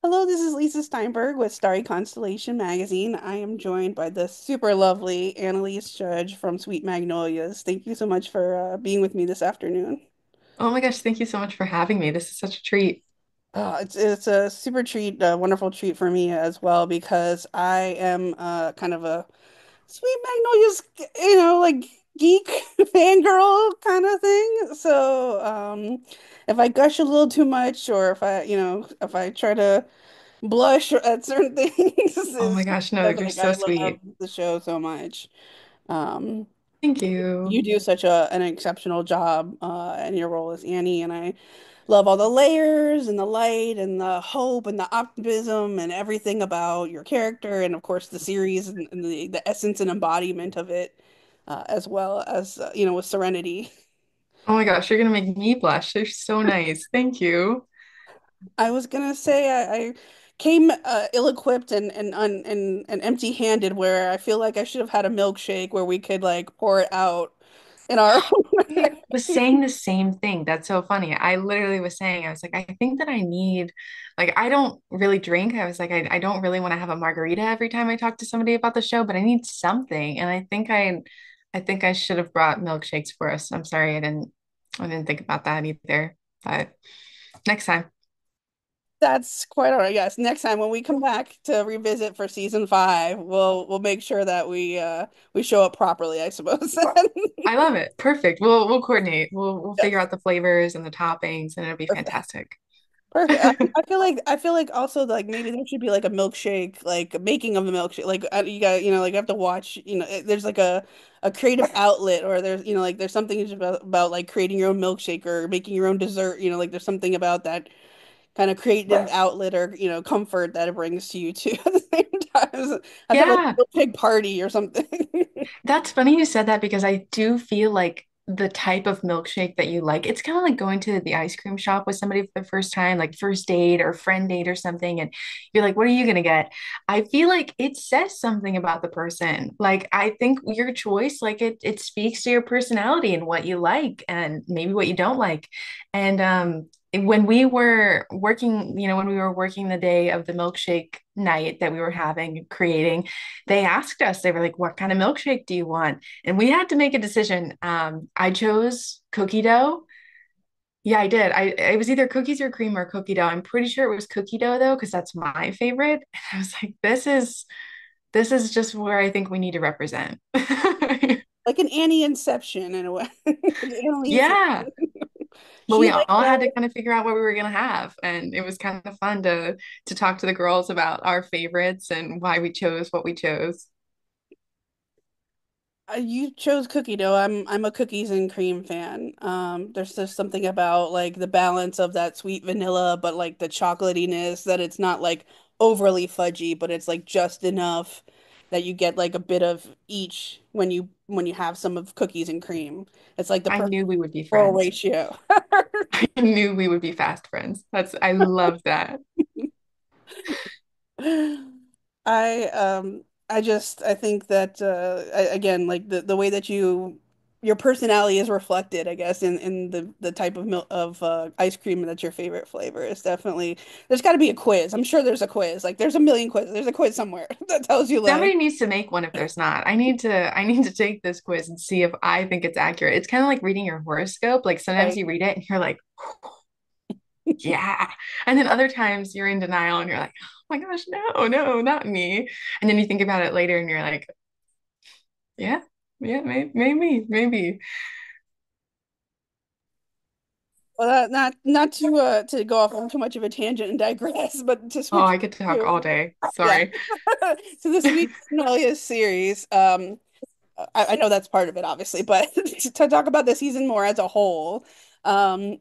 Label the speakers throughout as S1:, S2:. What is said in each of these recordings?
S1: Hello, this is Lisa Steinberg with Starry Constellation Magazine. I am joined by the super lovely Anneliese Judge from Sweet Magnolias. Thank you so much for being with me this afternoon.
S2: Oh my gosh, thank you so much for having me. This is such a treat.
S1: It's a super treat, a wonderful treat for me as well because I am kind of a Sweet Magnolias, like geek fangirl kind of thing. So if I gush a little too much, or if I try to blush at certain things,
S2: Oh my
S1: it's
S2: gosh, no,
S1: because
S2: you're
S1: like
S2: so
S1: I love
S2: sweet.
S1: the show so much. Um,
S2: Thank you.
S1: you do such an exceptional job in your role as Annie, and I love all the layers and the light and the hope and the optimism and everything about your character, and of course the series and the essence and embodiment of it, as well as with Serenity.
S2: Oh my gosh, you're gonna make me blush. You're so nice. Thank you.
S1: I was gonna say I came ill-equipped and empty-handed, where I feel like I should have had a milkshake where we could like pour it out in our
S2: I was saying the same thing. That's so funny. I literally was saying, I was like, I think that I need, like, I don't really drink. I was like, I don't really want to have a margarita every time I talk to somebody about the show, but I need something. And I think I should have brought milkshakes for us. I'm sorry, I didn't think about that either. But next time.
S1: That's quite all right. Yes, next time when we come back to revisit for season five, we'll make sure that we show up properly, I suppose.
S2: I love it. Perfect. We'll coordinate. We'll figure
S1: Yes.
S2: out the flavors and the toppings, and it'll be fantastic.
S1: Perfect. I feel like also like maybe there should be like a milkshake, like making of a milkshake. Like you got like you have to watch. There's like a creative outlet, or there's like there's something about like creating your own milkshake or making your own dessert. Like there's something about that kind of creative outlet or comfort that it brings to you too at the same time. I'd have like
S2: Yeah,
S1: a milkshake party or something.
S2: that's funny you said that because I do feel like the type of milkshake that you like, it's kind of like going to the ice cream shop with somebody for the first time, like first date or friend date or something, and you're like, what are you gonna get? I feel like it says something about the person. Like I think your choice, like it speaks to your personality and what you like and maybe what you don't like. And when we were working, when we were working the day of the milkshake night that we were having, creating, they asked us, they were like, what kind of milkshake do you want? And we had to make a decision. I chose cookie dough. Yeah, I did. It was either cookies or cream or cookie dough. I'm pretty sure it was cookie dough though, because that's my favorite. And I was like, this is just where I think we need to represent.
S1: Like an Annie Inception in a way. Annalise,
S2: Yeah. But
S1: she
S2: we
S1: like
S2: all had to kind of figure out what we were gonna have. And it was kind of fun to talk to the girls about our favorites and why we chose what we chose.
S1: you chose cookie dough. I'm a cookies and cream fan. There's just something about like the balance of that sweet vanilla, but like the chocolatiness that it's not like overly fudgy, but it's like just enough that you get like a bit of each when you have some of cookies and cream. It's like the
S2: I
S1: perfect
S2: knew we would be
S1: floral
S2: friends.
S1: ratio.
S2: I knew we would be fast friends. I love that.
S1: I think that again, like the way that your personality is reflected, I guess, in the type of milk of ice cream that's your favorite flavor is definitely there's got to be a quiz. I'm sure there's a quiz. Like there's a million quizzes. There's a quiz somewhere that tells you like,
S2: Somebody needs to make one if there's not. I need to take this quiz and see if I think it's accurate. It's kind of like reading your horoscope. Like sometimes
S1: right.
S2: you read it and you're like, yeah. And then other times you're in denial and you're like, oh my gosh, no, no, not me. And then you think about it later and you're like, yeah, yeah, maybe, maybe.
S1: Well, not to go off on too much of a tangent and digress, but to
S2: Oh,
S1: switch
S2: I could talk all
S1: to
S2: day.
S1: yeah
S2: Sorry.
S1: to the Sweet Magnolias series. I know that's part of it, obviously, but to talk about the season more as a whole, um,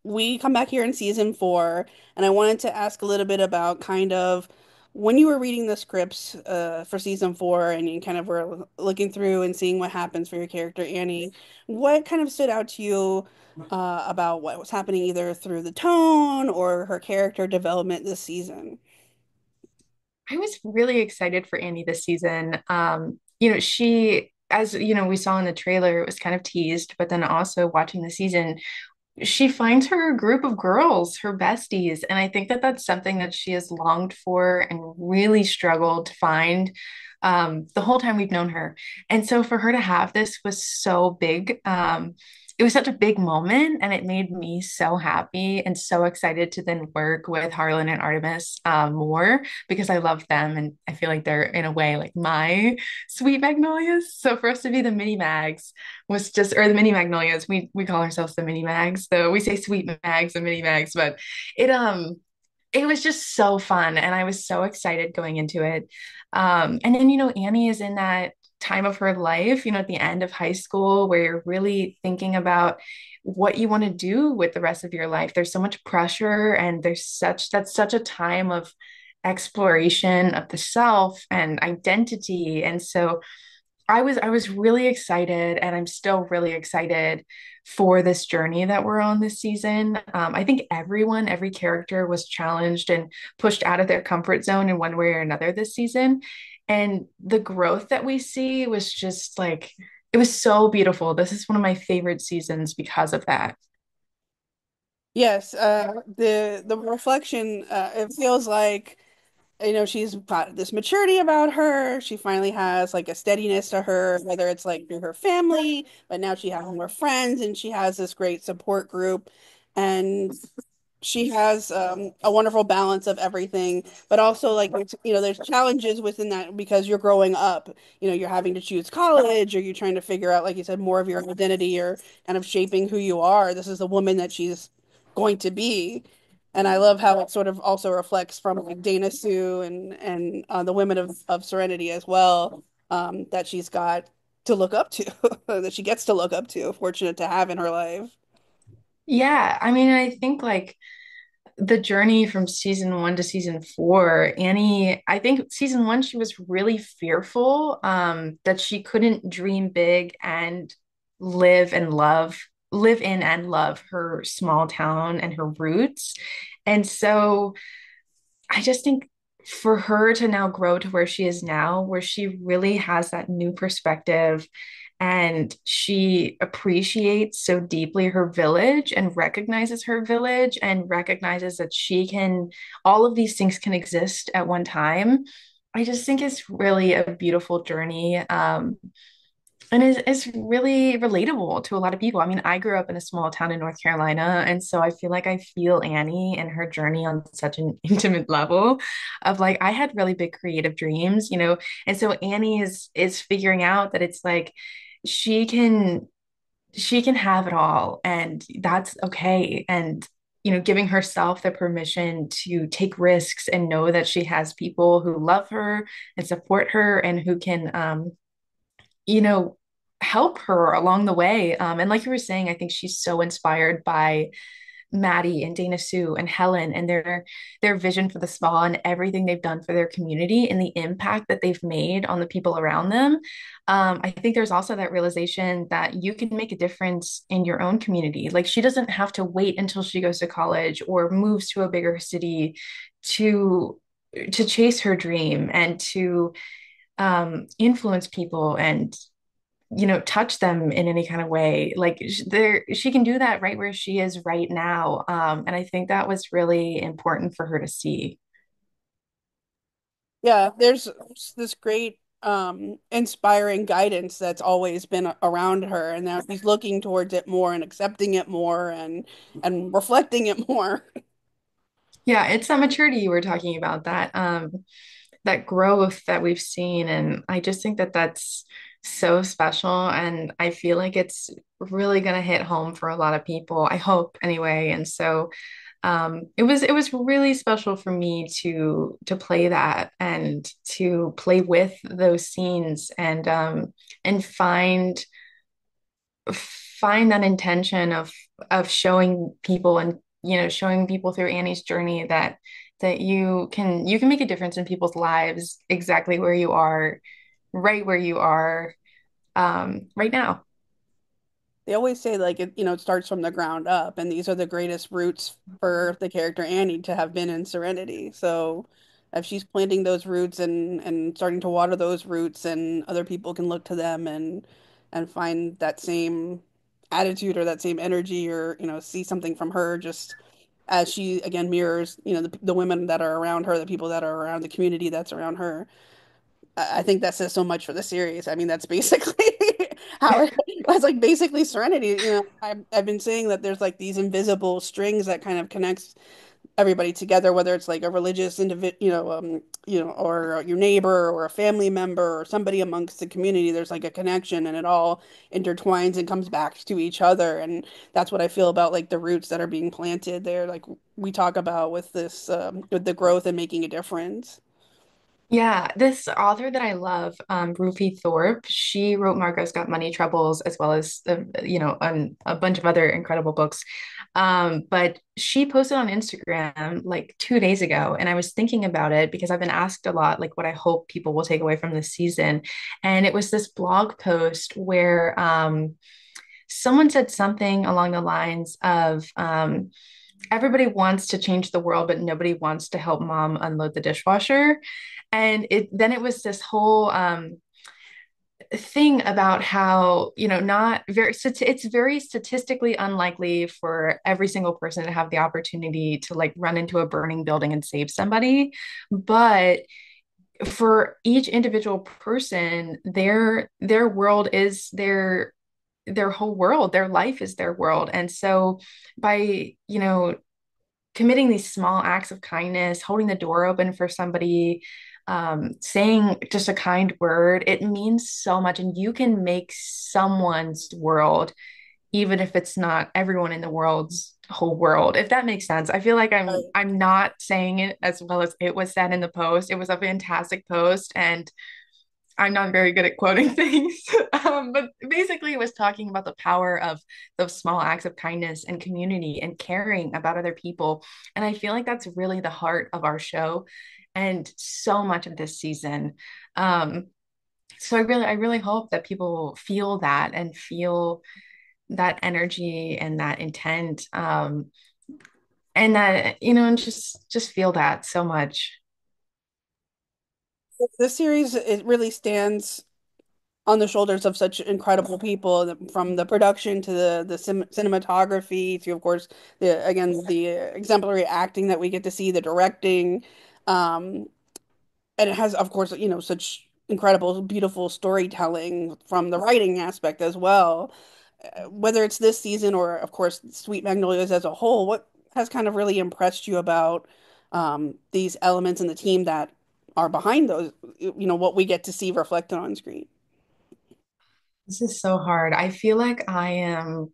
S1: we come back here in season four, and I wanted to ask a little bit about kind of when you were reading the scripts for season four, and you kind of were looking through and seeing what happens for your character Annie. What kind of stood out to you about what was happening either through the tone or her character development this season?
S2: I was really excited for Annie this season. She, as we saw in the trailer, it was kind of teased, but then also watching the season, she finds her group of girls, her besties. And I think that that's something that she has longed for and really struggled to find the whole time we've known her. And so for her to have this was so big. It was such a big moment, and it made me so happy and so excited to then work with Harlan and Artemis more because I love them and I feel like they're in a way like my sweet magnolias. So for us to be the mini mags was just, or the mini magnolias, we call ourselves the mini mags, though we say sweet mags and mini mags, but it it was just so fun and I was so excited going into it. And then, Annie is in that time of her life, at the end of high school where you're really thinking about what you want to do with the rest of your life. There's so much pressure and that's such a time of exploration of the self and identity. And so I was really excited and I'm still really excited for this journey that we're on this season. I think every character was challenged and pushed out of their comfort zone in one way or another this season. And the growth that we see was just like, it was so beautiful. This is one of my favorite seasons because of that.
S1: Yes, the reflection, it feels like, she's got this maturity about her. She finally has like a steadiness to her, whether it's like through her family, but now she has more friends and she has this great support group. And she has a wonderful balance of everything, but also like there's challenges within that because you're growing up. You're having to choose college, or you're trying to figure out, like you said, more of your identity or kind of shaping who you are. This is the woman that she's going to be, and I love how it sort of also reflects from like Dana Sue and the women of Serenity as well, that she's got to look up to, that she gets to look up to, fortunate to have in her life.
S2: Yeah, I mean, I think like the journey from season one to season four, Annie, I think season one, she was really fearful that she couldn't dream big and live and love, live in and love her small town and her roots. And so I just think for her to now grow to where she is now, where she really has that new perspective and she appreciates so deeply her village and recognizes her village and recognizes that all of these things can exist at one time. I just think it's really a beautiful journey. And is really relatable to a lot of people. I mean, I grew up in a small town in North Carolina, and so I feel like I feel Annie and her journey on such an intimate level of like I had really big creative dreams, and so Annie is figuring out that it's like she can she can have it all and that's okay. And giving herself the permission to take risks and know that she has people who love her and support her and who can you know, help her along the way. And like you were saying, I think she's so inspired by Maddie and Dana Sue and Helen and their vision for the spa and everything they've done for their community and the impact that they've made on the people around them. I think there's also that realization that you can make a difference in your own community. Like she doesn't have to wait until she goes to college or moves to a bigger city to to chase her dream and to influence people and touch them in any kind of way like she can do that right where she is right now, and I think that was really important for her to see.
S1: Yeah, there's this great inspiring guidance that's always been around her, and now she's looking towards it more and accepting it more and reflecting it more.
S2: Yeah, it's that maturity you were talking about, that growth that we've seen. And I just think that that's so special. And I feel like it's really going to hit home for a lot of people. I hope anyway. And so it was really special for me to play that and to play with those scenes and find that intention of showing people and showing people through Annie's journey that you can make a difference in people's lives exactly where you are, right where you are, right now.
S1: They always say like it starts from the ground up, and these are the greatest roots for the character Annie to have been in Serenity. So if she's planting those roots and starting to water those roots, and other people can look to them and find that same attitude or that same energy, or see something from her, just as she again mirrors the women that are around her, the people that are around the community that's around her. I think that says so much for the series. I mean, that's basically that's like basically Serenity. I've been saying that there's like these invisible strings that kind of connects everybody together, whether it's like a religious individual, or your neighbor or a family member or somebody amongst the community. There's like a connection, and it all intertwines and comes back to each other. And that's what I feel about like the roots that are being planted there, like we talk about with this, with the growth and making a difference.
S2: Yeah, this author that I love, Ruthie Thorpe, she wrote Margot's Got Money Troubles as well as a bunch of other incredible books. But she posted on Instagram like 2 days ago, and I was thinking about it because I've been asked a lot, like what I hope people will take away from this season. And it was this blog post where someone said something along the lines of everybody wants to change the world, but nobody wants to help mom unload the dishwasher. And it was this whole thing about how, not very, it's very statistically unlikely for every single person to have the opportunity to like run into a burning building and save somebody. But for each individual person, their world is their whole world, their life is their world. And so by, committing these small acts of kindness, holding the door open for somebody, saying just a kind word, it means so much. And you can make someone's world, even if it's not everyone in the world's whole world, if that makes sense. I feel like I'm not saying it as well as it was said in the post. It was a fantastic post, and I'm not very good at quoting things, but basically, it was talking about the power of those small acts of kindness and community and caring about other people. And I feel like that's really the heart of our show and so much of this season. Um, so I really hope that people feel that and feel that energy and that intent, and that and just feel that so much.
S1: This series, it really stands on the shoulders of such incredible people, from the production to the cinematography to, of course, the exemplary acting that we get to see, the directing, um, and it has, of course, such incredible, beautiful storytelling from the writing aspect as well. Whether it's this season or, of course, Sweet Magnolias as a whole, what has kind of really impressed you about these elements in the team that are behind those, what we get to see reflected on screen?
S2: This is so hard. I feel like I am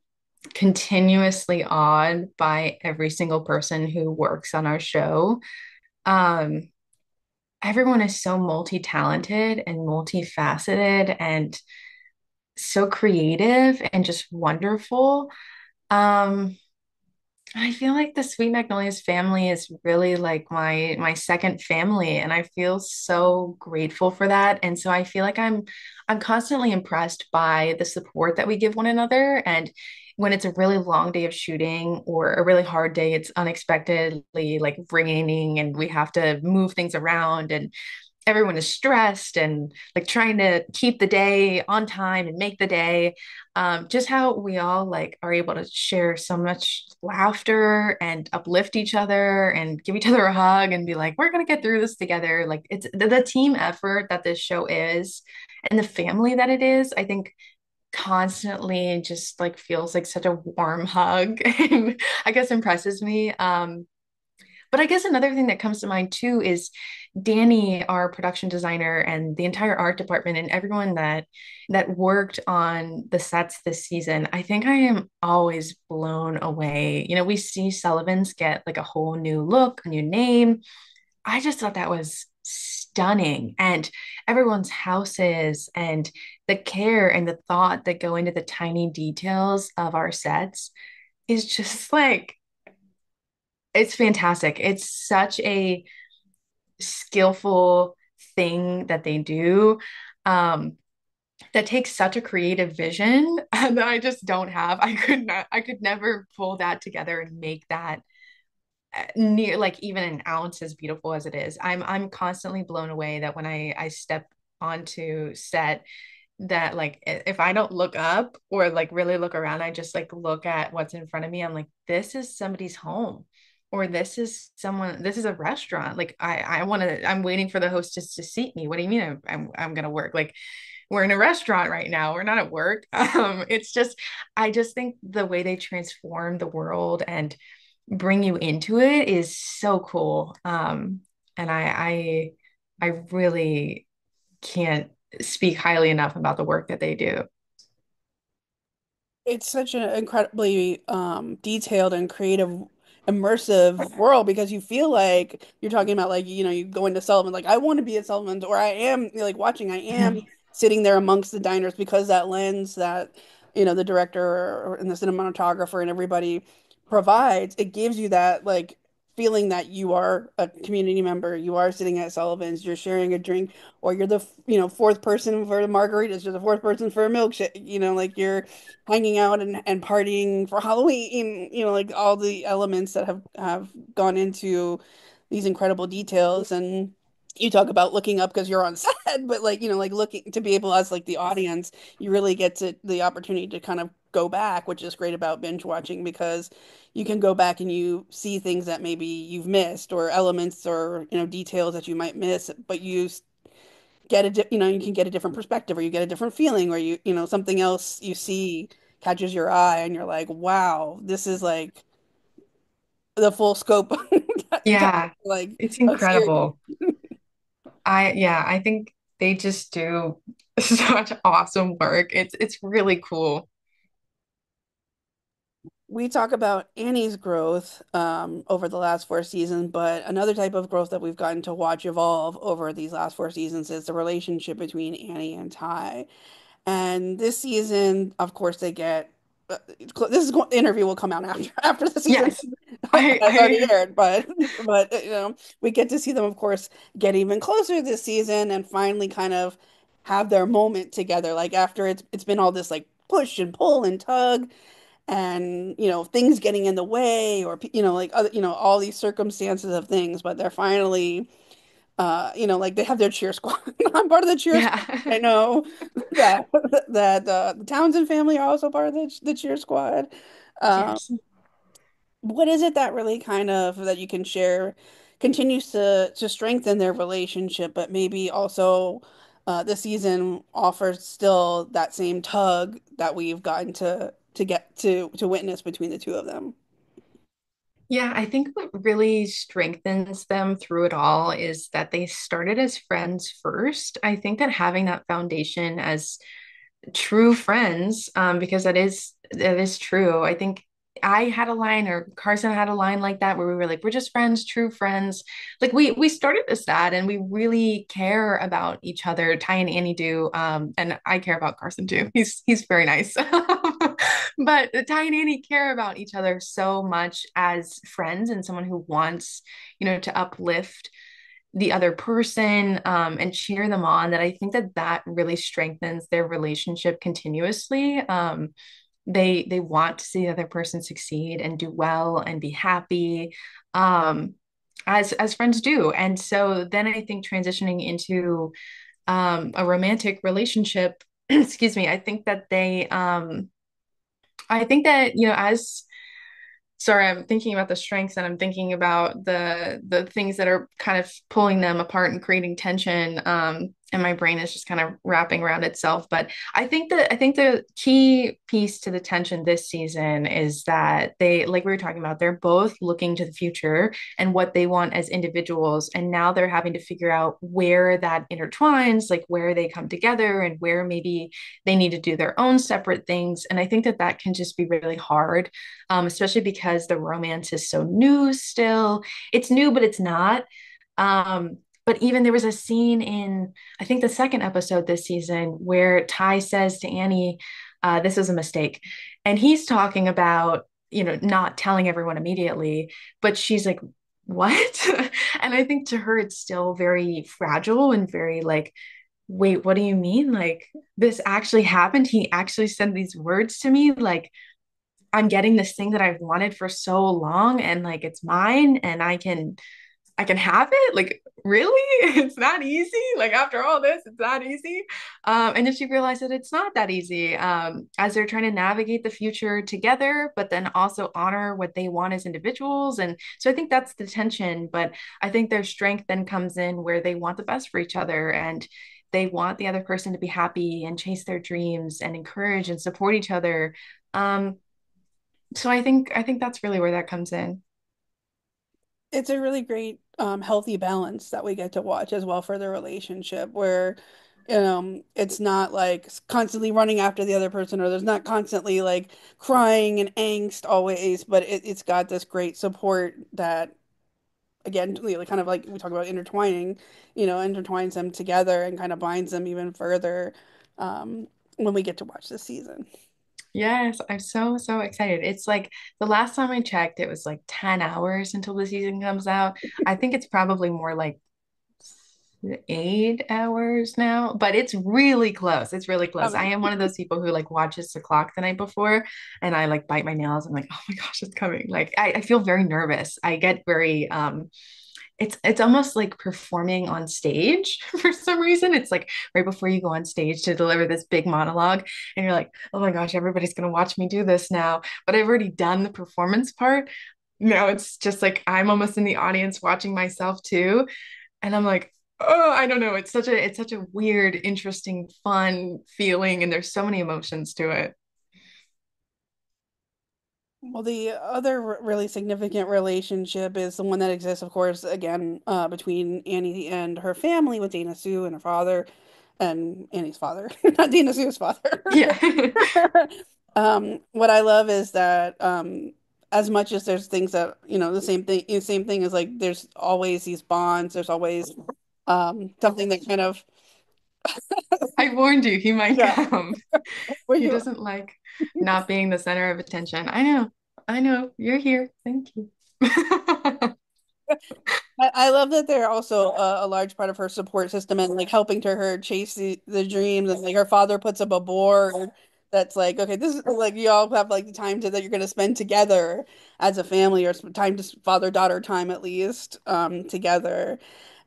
S2: continuously awed by every single person who works on our show. Um, Everyone is so multi-talented and multifaceted and so creative and just wonderful. Um, I feel like the Sweet Magnolias family is really like my second family, and I feel so grateful for that. And so I feel like I'm constantly impressed by the support that we give one another. And when it's a really long day of shooting or a really hard day, it's unexpectedly like raining and we have to move things around and everyone is stressed and like trying to keep the day on time and make the day. Just how we all like are able to share so much laughter and uplift each other and give each other a hug and be like, we're gonna get through this together. Like it's the team effort that this show is and the family that it is, I think constantly just like feels like such a warm hug and I guess impresses me. But I guess another thing that comes to mind too is Danny, our production designer, and the entire art department, and everyone that worked on the sets this season. I think I am always blown away. We see Sullivan's get like a whole new look, a new name. I just thought that was stunning, and everyone's houses and the care and the thought that go into the tiny details of our sets is just like it's fantastic. It's such a skillful thing that they do, um, that takes such a creative vision that I just don't have. I could never pull that together and make that near like even an ounce as beautiful as it is. I'm constantly blown away that when I step onto set, that like if I don't look up or like really look around, I just like look at what's in front of me. I'm like, this is somebody's home. Or this is someone, this is a restaurant. Like I want to, I'm waiting for the hostess to seat me. What do you mean I'm gonna work? Like we're in a restaurant right now. We're not at work. It's just, I just think the way they transform the world and bring you into it is so cool. And I really can't speak highly enough about the work that they do.
S1: It's such an incredibly detailed and creative, immersive world because you feel like you're talking about like you go into Sullivan like I want to be at Sullivan's or I am like watching I am sitting there amongst the diners because that lens that the director and the cinematographer and everybody provides it gives you that like feeling that you are a community member, you are sitting at Sullivan's, you're sharing a drink, or you're the fourth person for the margaritas, you're the fourth person for a milkshake, like you're hanging out and partying for Halloween, like all the elements that have gone into these incredible details. And you talk about looking up because you're on set, but like, like looking to be able as like the audience, you really get to the opportunity to kind of go back, which is great about binge watching because you can go back and you see things that maybe you've missed or elements or, details that you might miss, but you can get a different perspective or you get a different feeling or something else you see catches your eye and you're like, wow, this is like the full scope
S2: Yeah,
S1: like
S2: it's
S1: of series.
S2: incredible. Yeah, I think they just do such awesome work. It's really cool.
S1: We talk about Annie's growth over the last four seasons, but another type of growth that we've gotten to watch evolve over these last four seasons is the relationship between Annie and Ty. And this season, of course, they get the interview will come out after the season
S2: Yes.
S1: has already
S2: I
S1: aired, but we get to see them, of course, get even closer this season and finally kind of have their moment together. Like after it's been all this like push and pull and tug and things getting in the way or like other all these circumstances of things, but they're finally like they have their cheer squad. I'm part of the cheer squad.
S2: yeah.
S1: I know that the Townsend family are also part of the cheer squad. Um,
S2: Yes.
S1: what is it that really kind of that you can share continues to strengthen their relationship, but maybe also the season offers still that same tug that we've gotten to get to witness between the two of them.
S2: Yeah, I think what really strengthens them through it all is that they started as friends first. I think that having that foundation as true friends, because that is true. I think I had a line or Carson had a line like that where we were like, we're just friends, true friends. Like we started this that and we really care about each other. Ty and Annie do. And I care about Carson too. He's very nice. But Ty and Annie care about each other so much as friends and someone who wants, to uplift the other person and cheer them on that I think that really strengthens their relationship continuously. They want to see the other person succeed and do well and be happy, um, as friends do. And so then I think transitioning into a romantic relationship, excuse me, I think that as sorry, I'm thinking about the strengths and I'm thinking about the things that are kind of pulling them apart and creating tension. And my brain is just kind of wrapping around itself. But I think the key piece to the tension this season is that they, like we were talking about, they're both looking to the future and what they want as individuals. And now they're having to figure out where that intertwines, like where they come together and where maybe they need to do their own separate things. And I think that can just be really hard, especially because the romance is so new still. It's new, but it's not. But even there was a scene in, I think, the second episode this season where Ty says to Annie, this is a mistake. And he's talking about, not telling everyone immediately, but she's like, what? And I think to her, it's still very fragile and very like, wait, what do you mean? Like, this actually happened. He actually said these words to me. Like, I'm getting this thing that I've wanted for so long and like it's mine and I can I can have it? Like, really? It's not easy? Like, after all this, it's not easy? And then she realized that it's not that easy, as they're trying to navigate the future together, but then also honor what they want as individuals. And so I think that's the tension. But I think their strength then comes in where they want the best for each other and they want the other person to be happy and chase their dreams and encourage and support each other. Um, so I think that's really where that comes in.
S1: It's a really great healthy balance that we get to watch as well for the relationship where it's not like constantly running after the other person or there's not constantly like crying and angst always, but it's got this great support that again really kind of like we talk about intertwining, intertwines them together and kind of binds them even further when we get to watch this season.
S2: Yes, I'm so, so excited. It's like the last time I checked, it was like 10 hours until the season comes out. I think it's probably more like 8 hours now, but it's really close. It's really close. I
S1: Coming.
S2: am one of those people who like watches the clock the night before and I like bite my nails. I'm like, oh my gosh, it's coming. Like I feel very nervous. I get very it's almost like performing on stage for some reason. It's like right before you go on stage to deliver this big monologue, and you're like, oh my gosh, everybody's gonna watch me do this now. But I've already done the performance part. Now it's just like I'm almost in the audience watching myself too. And I'm like, oh, I don't know. It's such a weird, interesting, fun feeling, and there's so many emotions to it.
S1: Well, the other really significant relationship is the one that exists, of course, again, between Annie and her family with Dana Sue and her father and Annie's father, not Dana Sue's father.
S2: Yeah.
S1: What I love is that as much as there's things that, the same thing is like there's always these bonds, there's always something that kind of,
S2: I warned you, he might
S1: yeah,
S2: come.
S1: where
S2: He
S1: you
S2: doesn't like not being the center of attention. I know. I know. You're here. Thank you.
S1: I love that they're also a large part of her support system and like helping to her chase the dreams and like her father puts up a board that's like okay this is like you all have like the time that you're going to spend together as a family or time to father daughter time at least together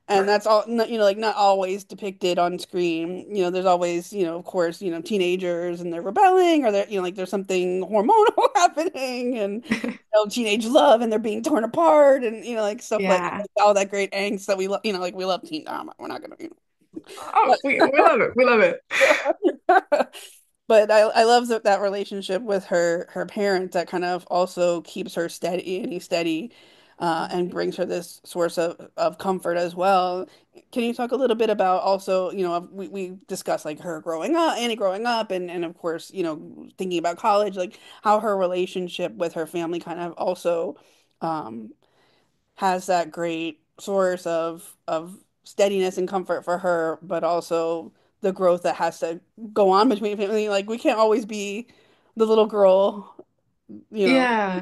S1: and that's all, like not always depicted on screen. There's always, of course, teenagers and they're rebelling or they're, like there's something hormonal happening and, teenage love and they're being torn apart and, like stuff
S2: Yeah.
S1: like all that great angst that we love, like we love teen drama. We're not gonna,
S2: Oh, we love it. We love it.
S1: But I love that relationship with her parents that kind of also keeps her steady, and brings her this source of comfort as well. Can you talk a little bit about also, we discussed like her growing up, Annie growing up, and of course, thinking about college, like how her relationship with her family kind of also um, has that great source of steadiness and comfort for her, but also the growth that has to go on between family. Like we can't always be the little girl, you know.
S2: Yeah.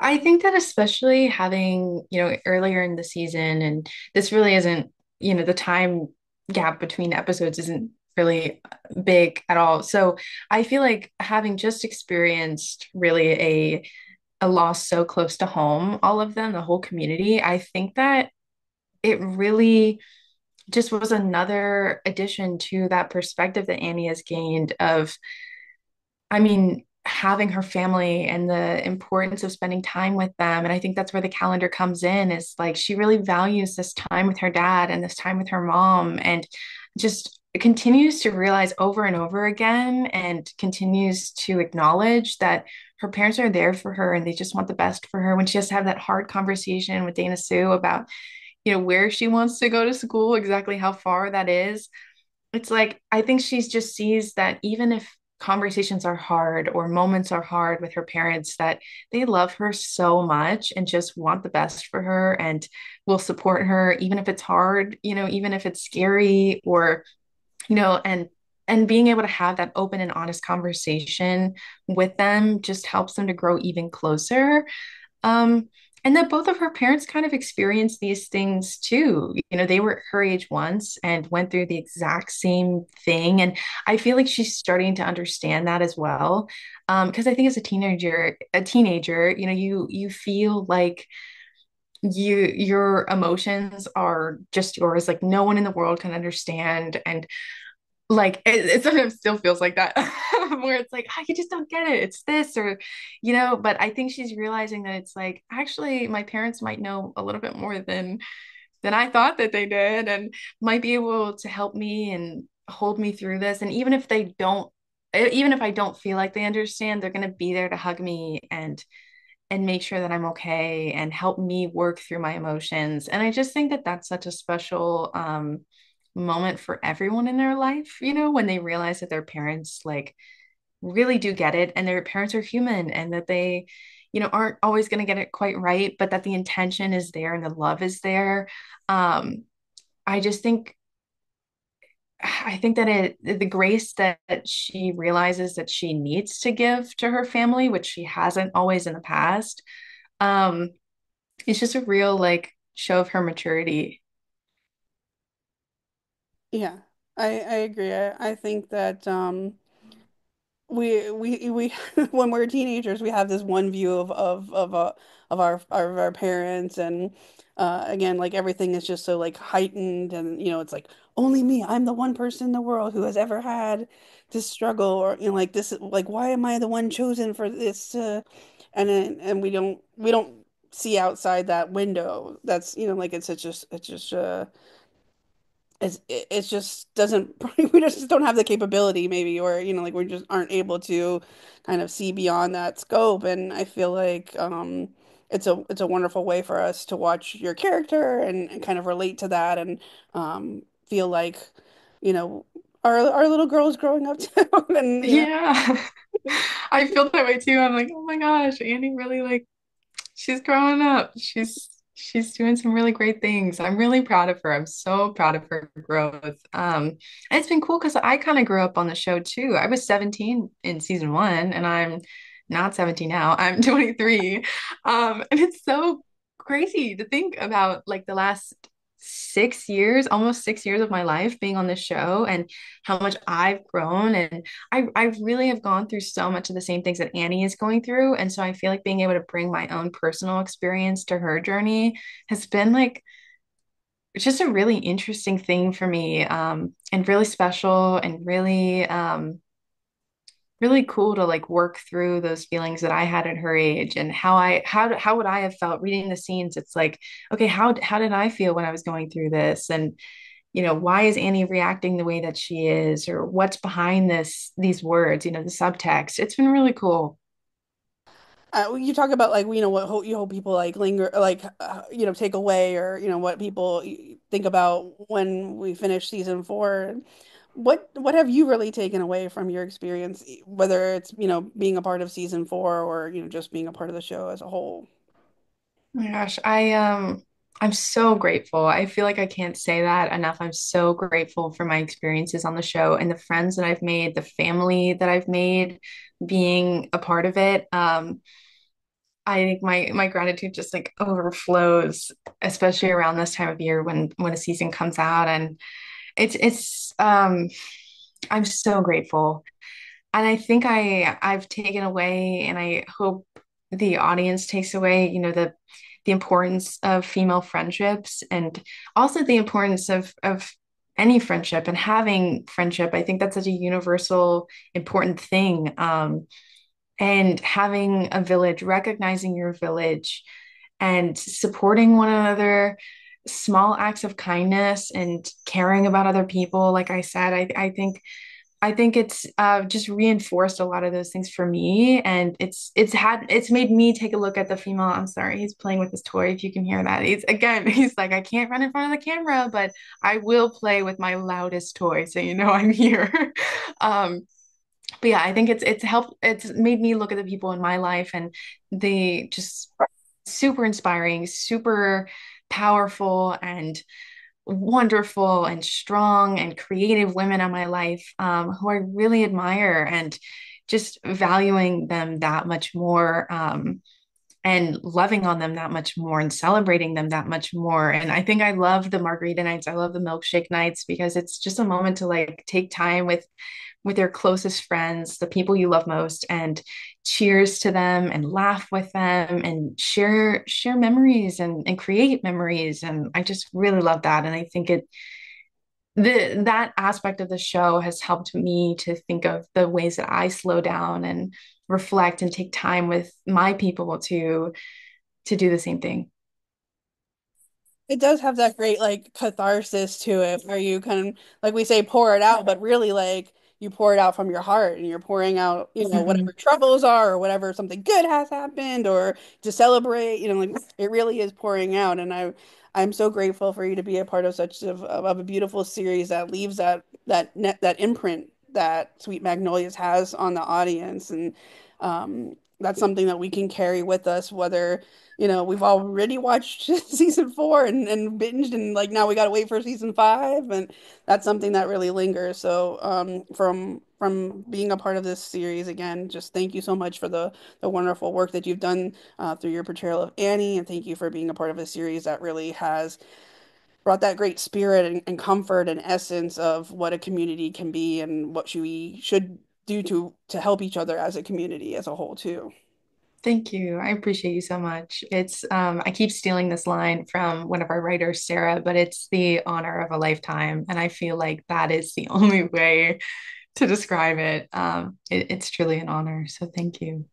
S2: I think that especially having, earlier in the season, and this really isn't, the time gap between episodes isn't really big at all. So I feel like having just experienced really a loss so close to home, all of them, the whole community, I think that it really just was another addition to that perspective that Annie has gained of, I mean, having her family and the importance of spending time with them. And I think that's where the calendar comes in, is like she really values this time with her dad and this time with her mom and just continues to realize over and over again and continues to acknowledge that her parents are there for her and they just want the best for her when she has to have that hard conversation with Dana Sue about, where she wants to go to school, exactly how far that is. It's like, I think she's just sees that even if conversations are hard or moments are hard with her parents, that they love her so much and just want the best for her and will support her, even if it's hard, even if it's scary or, and being able to have that open and honest conversation with them just helps them to grow even closer. Um, and that both of her parents kind of experienced these things too. They were her age once and went through the exact same thing. And I feel like she's starting to understand that as well. Because I think as a teenager, you feel like your emotions are just yours. Like no one in the world can understand. And like it sometimes still feels like that where it's like, oh, you just don't get it. It's this or but I think she's realizing that it's like actually my parents might know a little bit more than I thought that they did and might be able to help me and hold me through this. And even if I don't feel like they understand, they're going to be there to hug me and make sure that I'm okay and help me work through my emotions. And I just think that that's such a special moment for everyone in their life, when they realize that their parents like really do get it and their parents are human and that they, aren't always going to get it quite right, but that the intention is there and the love is there. Um, I just think I think that the grace that she realizes that she needs to give to her family, which she hasn't always in the past, um, it's just a real like show of her maturity.
S1: Yeah, I agree. I think that we when we're teenagers we have this one view of our parents and again like everything is just so like heightened and it's like only me, I'm the one person in the world who has ever had this struggle or like this like why am I the one chosen for this and we don't see outside that window that's like it's just it just doesn't we just don't have the capability maybe or like we just aren't able to kind of see beyond that scope and I feel like it's a wonderful way for us to watch your character and kind of relate to that and feel like you know our little girl is growing up too and
S2: Yeah. I feel that way too. I'm like, oh my gosh, Annie really like she's growing up. She's doing some really great things. I'm really proud of her. I'm so proud of her growth. And it's been cool because I kind of grew up on the show too. I was 17 in season one, and I'm not 17 now. I'm 23. And it's so crazy to think about like the last 6 years, almost 6 years of my life being on this show and how much I've grown. And I really have gone through so much of the same things that Annie is going through. And so I feel like being able to bring my own personal experience to her journey has been like it's just a really interesting thing for me, and really special and really cool to like work through those feelings that I had at her age and how would I have felt reading the scenes. It's like, okay, how did I feel when I was going through this? And why is Annie reacting the way that she is, or what's behind these words, the subtext. It's been really cool.
S1: You talk about like what you hope people like linger like take away or what people think about when we finish season four. What have you really taken away from your experience, whether it's being a part of season four or just being a part of the show as a whole?
S2: Oh my gosh, I'm so grateful. I feel like I can't say that enough. I'm so grateful for my experiences on the show and the friends that I've made, the family that I've made being a part of it. I think my gratitude just like overflows, especially around this time of year when a season comes out. And it's I'm so grateful. And I think I've taken away, and I hope the audience takes away, the importance of female friendships and also the importance of any friendship and having friendship. I think that's such a universal important thing. And having a village, recognizing your village and supporting one another, small acts of kindness and caring about other people. Like I said, I think it's just reinforced a lot of those things for me, and it's made me take a look at the female. I'm sorry, he's playing with his toy. If you can hear that, he's like, I can't run in front of the camera, but I will play with my loudest toy, so I'm here. um, but yeah, I think it's helped. It's made me look at the people in my life, and they just super inspiring, super powerful, and wonderful and strong and creative women in my life, who I really admire and just valuing them that much more, and loving on them that much more and celebrating them that much more. And I think I love the margarita nights. I love the milkshake nights because it's just a moment to like take time with your closest friends, the people you love most, and cheers to them and laugh with them and share memories and create memories. And I just really love that. And I think that aspect of the show has helped me to think of the ways that I slow down and reflect and take time with my people to do the same thing.
S1: It does have that great like catharsis to it where you kind of like we say pour it out, but really like you pour it out from your heart and you're pouring out,
S2: Mhm.
S1: whatever troubles are or whatever something good has happened or to celebrate, like it really is pouring out. And I'm so grateful for you to be a part of such of a beautiful series that leaves that imprint that Sweet Magnolias has on the audience. And that's something that we can carry with us, whether we've already watched season 4 and binged, and like now we got to wait for season 5, and that's something that really lingers. So, from being a part of this series again, just thank you so much for the wonderful work that you've done through your portrayal of Annie, and thank you for being a part of a series that really has brought that great spirit and comfort and essence of what a community can be and what we should do to help each other as a community as a whole too.
S2: Thank you. I appreciate you so much. It's I keep stealing this line from one of our writers, Sarah, but it's the honor of a lifetime. And I feel like that is the only way to describe it. It's truly an honor. So thank you.